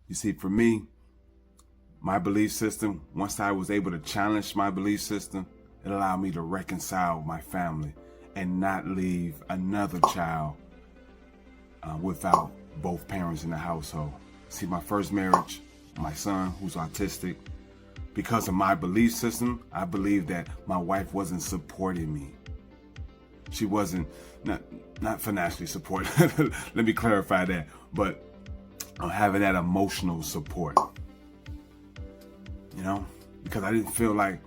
You see, for me, my belief system, once I was able to challenge my belief system, it allowed me to reconcile my family and not leave another child without both parents in the household. See, my first marriage, my son who's autistic, because of my belief system, I believe that my wife wasn't supporting me. She wasn't, not financially supporting, let me clarify that, but having that emotional support, because I didn't feel like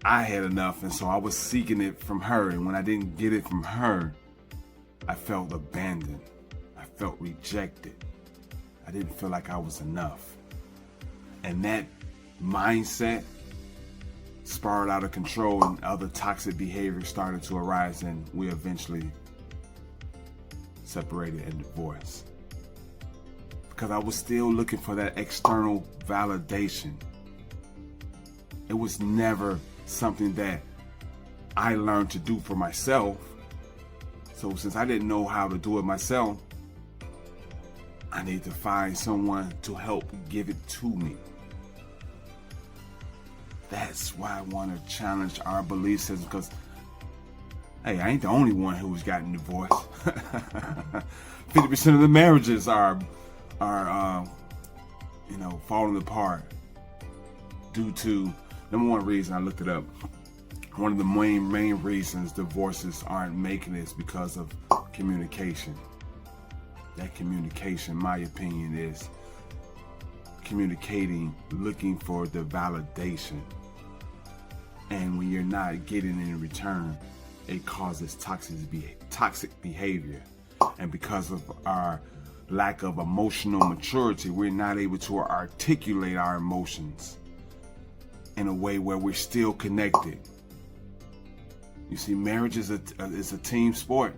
I had enough, and so I was seeking it from her, and when I didn't get it from her, I felt abandoned. I felt rejected. I didn't feel like I was enough. And that mindset spiraled out of control, and other toxic behaviors started to arise, and we eventually separated and divorced. Because I was still looking for that external validation. It was never something that I learned to do for myself. So since I didn't know how to do it myself, I need to find someone to help give it to me. That's why I want to challenge our belief system, because, hey, I ain't the only one who's gotten divorced. 50% of the marriages are falling apart due to, number one reason, I looked it up. One of the main reasons divorces aren't making it is because of communication. That communication, my opinion, is communicating, looking for the validation. And when you're not getting it in return, it causes toxic behavior. And because of our lack of emotional maturity, we're not able to articulate our emotions in a way where we're still connected. You see, marriage is a team sport.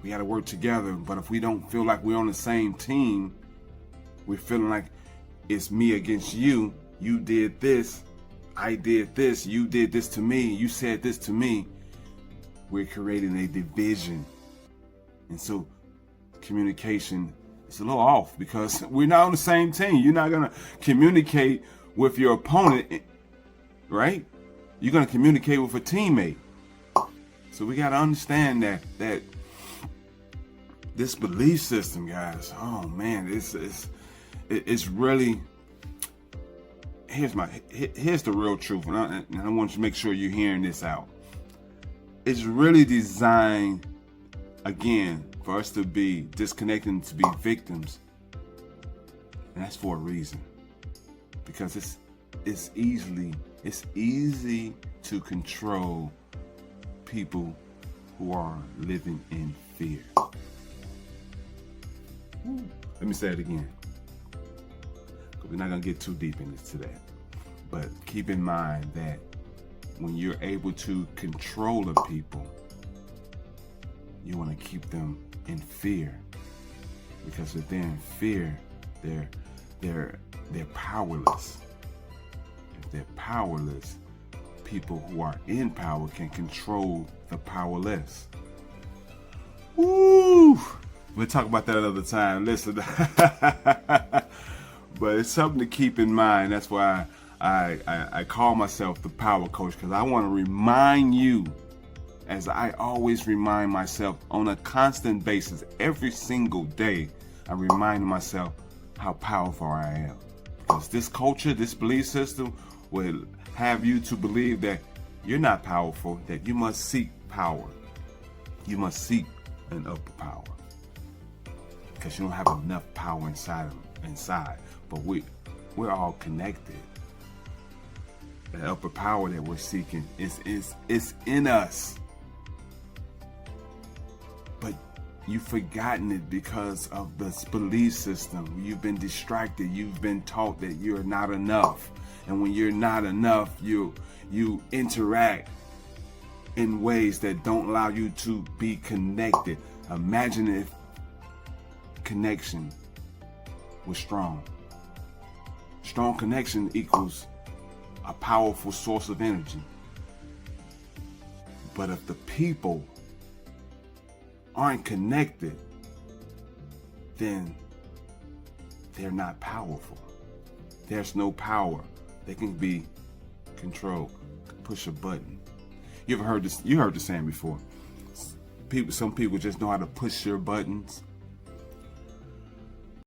We got to work together, but if we don't feel like we're on the same team, we're feeling like it's me against you. You did this, I did this, you did this to me, you said this to me. We're creating a division. And so communication is a little off because we're not on the same team. You're not going to communicate with your opponent, right? You're going to communicate with a teammate. So we got to understand that this belief system, guys, oh man, it's really, here's the real truth, and I want you to make sure you're hearing this out. It's really designed, again, for us to be disconnected and to be victims, and that's for a reason, because it's easy to control people who are living in fear. Let me say it again, because we're not going to get too deep into that. But keep in mind that when you're able to control the people, you want to keep them in fear. Because if they're in fear, they're powerless. If they're powerless, people who are in power can control the powerless. Woo! We'll talk about that another time. Listen, but it's something to keep in mind. That's why I call myself the power coach, because I want to remind you, as I always remind myself on a constant basis, every single day, I'm reminding myself how powerful I am. Because this culture, this belief system will have you to believe that you're not powerful, that you must seek power. You must seek an upper power. Because you don't have enough power inside. But we're all connected. The upper power that we're seeking is in us. But you've forgotten it because of this belief system. You've been distracted. You've been taught that you're not enough. And when you're not enough, you interact in ways that don't allow you to be connected. Imagine if connection was strong. Strong connection equals a powerful source of energy. But if the people aren't connected, then they're not powerful. There's no power. They can be controlled. Push a button. You ever heard this? You heard the saying before. Some people just know how to push your buttons.